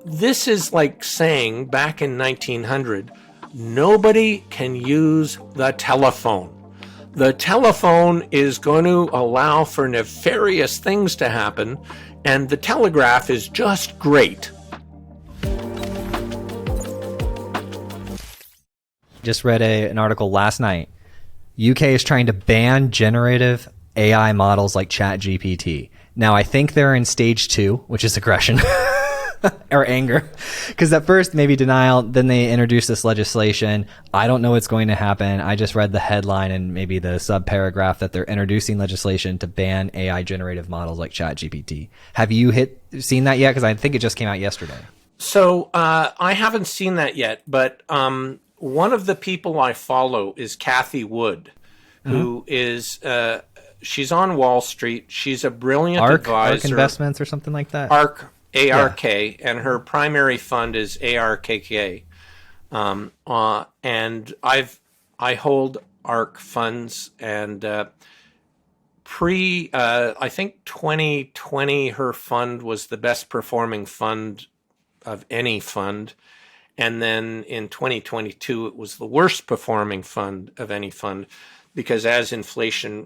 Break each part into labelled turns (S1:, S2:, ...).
S1: this is like saying back in 1900, nobody can use the telephone. The telephone is going to allow for nefarious things to happen, and the telegraph is just great.
S2: Just read an article last night. UK is trying to ban generative AI models like ChatGPT. Now, I think they're in stage 2, which is aggression or anger. Because at first, maybe denial, then they introduced this legislation. I don't know what's going to happen. I just read the headline and maybe the sub-paragraph that they're introducing legislation to ban AI generative models like ChatGPT. Have you seen that yet? Because I think it just came out yesterday.
S1: So I haven't seen that yet, but one of the people I follow is Cathie Wood, who is... she's on Wall Street. She's a brilliant advisor.
S2: ARK Investments or something like that?
S1: ARK, A-R-K, and her primary fund is ARKK. And I hold ARK funds, and I think 2020, her fund was the best performing fund of any fund. And then in 2022, it was the worst performing fund of any fund, because as inflation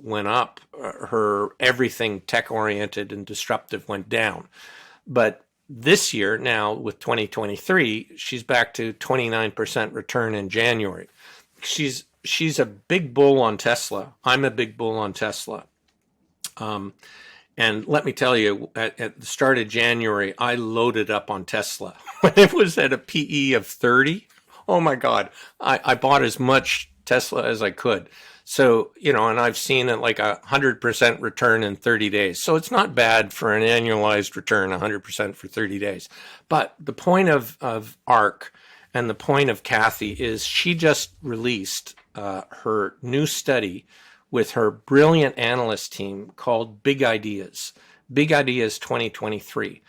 S1: went up, her everything tech-oriented and disruptive went down. But this year, now with 2023, she's back to 29% return in January. She's a big bull on Tesla. I'm a big bull on Tesla. And let me tell you, at the start of January, I loaded up on Tesla. When it was at a PE of 30, oh my God, I bought as much Tesla as I could. So, and I've seen it like 100% return in 30 days. So it's not bad for an annualized return, 100% for 30 days. But the point of ARK and the point of Cathie is she just released her new study with her brilliant analyst team called Big Ideas 2023.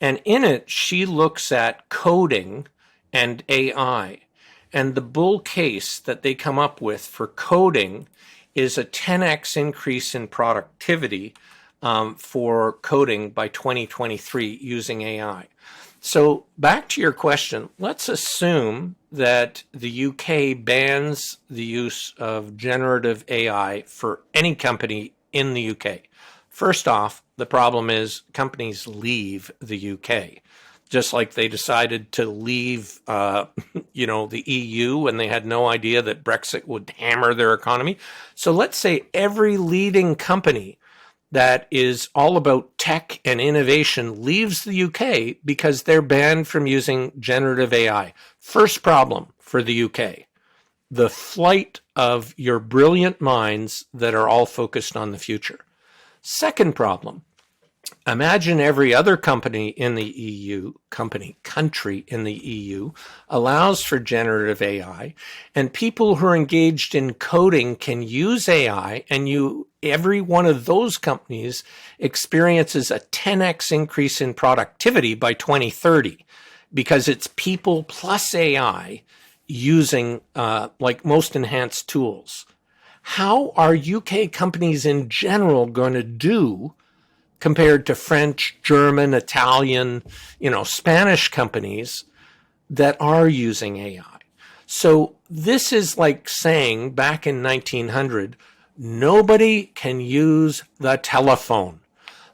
S1: And in it, she looks at coding and AI. And the bull case that they come up with for coding is a 10x increase in productivity for coding by 2023 using AI. So back to your question, let's assume that the UK bans the use of generative AI for any company in the UK. First off, the problem is companies leave the UK. Just like they decided to leave, the EU and they had no idea that Brexit would hammer their economy. So let's say every leading company that is all about tech and innovation leaves the UK because they're banned from using generative AI. First problem for the UK, the flight of your brilliant minds that are all focused on the future. Second problem, imagine every other company in the EU, country in the EU allows for generative AI, and people who are engaged in coding can use AI, and every one of those companies experiences a 10x increase in productivity by 2030 because it's people plus AI using like most enhanced tools. How are UK companies in general going to do compared to French, German, Italian, Spanish companies that are using AI? So this is like saying back in 1900, nobody can use the telephone.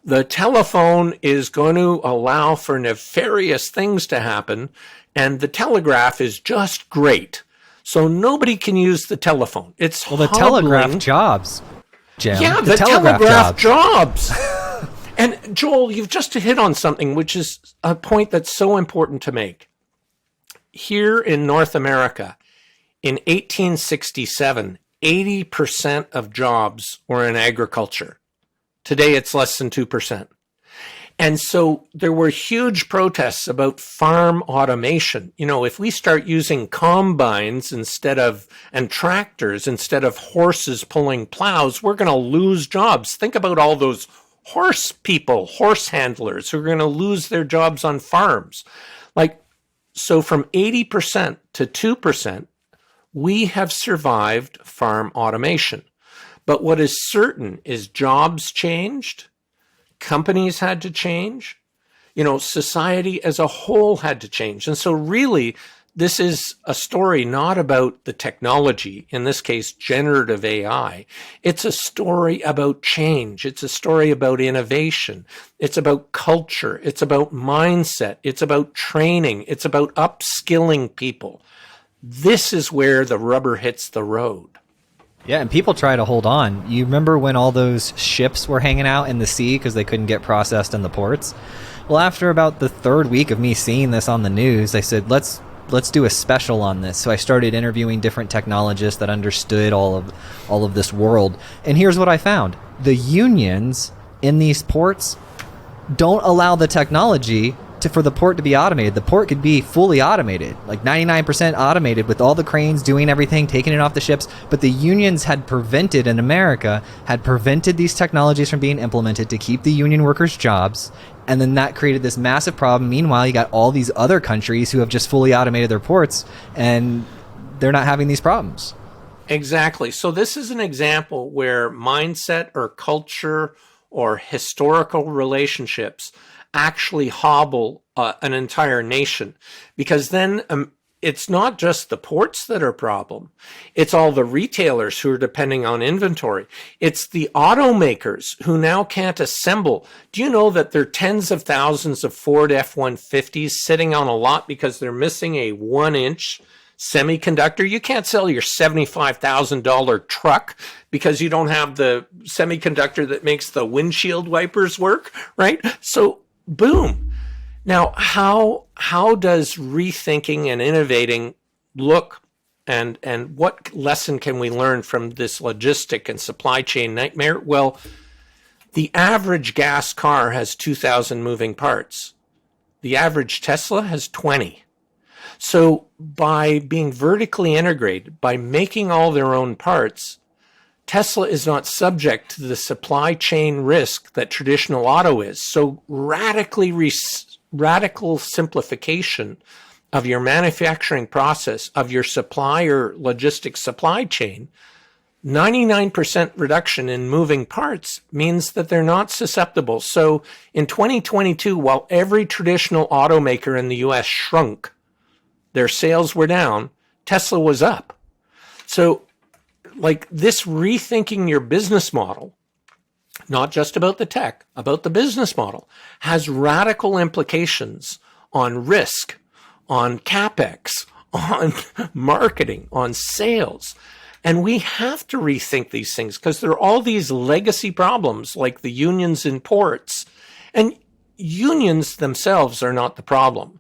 S1: The telephone is going to allow for nefarious things to happen, and the telegraph is just great. So nobody can use the telephone. It's
S2: the telegraph jobs, Jim.
S1: Yeah, the telegraph jobs. And Joel, you've just hit on something, which is a point that's so important to make. Here in North America, in 1867, 80% of jobs were in agriculture. Today, it's less than 2%. And so there were huge protests about farm automation. If we start using combines and tractors instead of horses pulling plows, we're going to lose jobs. Think about all those horse handlers who are going to lose their jobs on farms. So from 80% to 2%, we have survived farm automation. But what is certain is jobs changed, companies had to change, Society as a whole had to change. And so really, this is a story not about the technology, in this case, generative AI. It's a story about change. It's a story about innovation. It's about culture. It's about mindset. It's about training. It's about upskilling people. This is where the rubber hits the road.
S2: Yeah, and people try to hold on. You remember when all those ships were hanging out in the sea because they couldn't get processed in the ports? Well, after about the third week of me seeing this on the news, I said, let's do a special on this. So I started interviewing different technologists that understood all of this world. And here's what I found. The unions in these ports don't allow the technology for the port to be automated. The port could be fully automated, like 99% automated with all the cranes doing everything, taking it off the ships. But the unions had prevented these technologies from being implemented to keep the union workers' jobs. And then that created this massive problem. Meanwhile, you got all these other countries who have just fully automated their ports and they're not having these problems.
S1: Exactly. So this is an example where mindset or culture or historical relationships actually hobble an entire nation, because then it's not just the ports that are a problem. It's all the retailers who are depending on inventory. It's the automakers who now can't assemble. Do you know that there are tens of thousands of Ford F-150s sitting on a lot because they're missing a 1-inch semiconductor? You can't sell your $75,000 truck because you don't have the semiconductor that makes the windshield wipers work, right? So boom. Now, how does rethinking and innovating look, and what lesson can we learn from this logistic and supply chain nightmare? Well, the average gas car has 2,000 moving parts. The average Tesla has 20. So by being vertically integrated, by making all their own parts, Tesla is not subject to the supply chain risk that traditional auto is. So radical simplification of your manufacturing process, of your supplier logistics supply chain, 99% reduction in moving parts means that they're not susceptible. So in 2022, while every traditional automaker in the US shrunk, their sales were down, Tesla was up. So like this rethinking your business model, not just about the tech, about the business model, has radical implications on risk, on CapEx, on marketing, on sales. And we have to rethink these things because there are all these legacy problems like the unions in ports. And unions themselves are not the problem.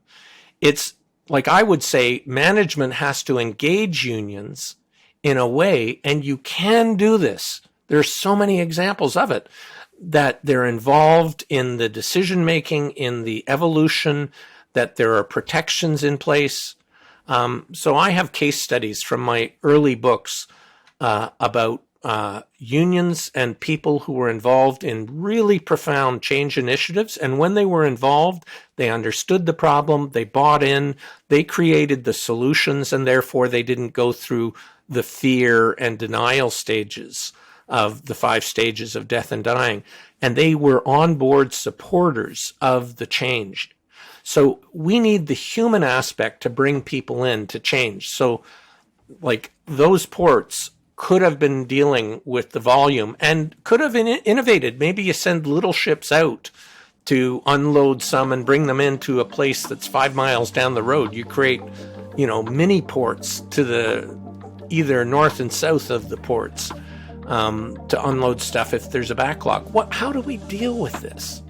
S1: It's like I would say management has to engage unions in a way, and you can do this. There's so many examples of it, that they're involved in the decision-making, in the evolution, that there are protections in place. So I have case studies from my early books about unions and people who were involved in really profound change initiatives. And when they were involved, they understood the problem, they bought in, they created the solutions, and therefore they didn't go through the fear and denial stages of the 5 stages of death and dying. And they were on board supporters of the change. So we need the human aspect to bring people in to change. So like those ports could have been dealing with the volume and could have innovated. Maybe you send little ships out to unload some and bring them into a place that's 5 miles down the road. You create, mini ports to the either north and south of the ports to unload stuff if there's a backlog. How do we deal with this?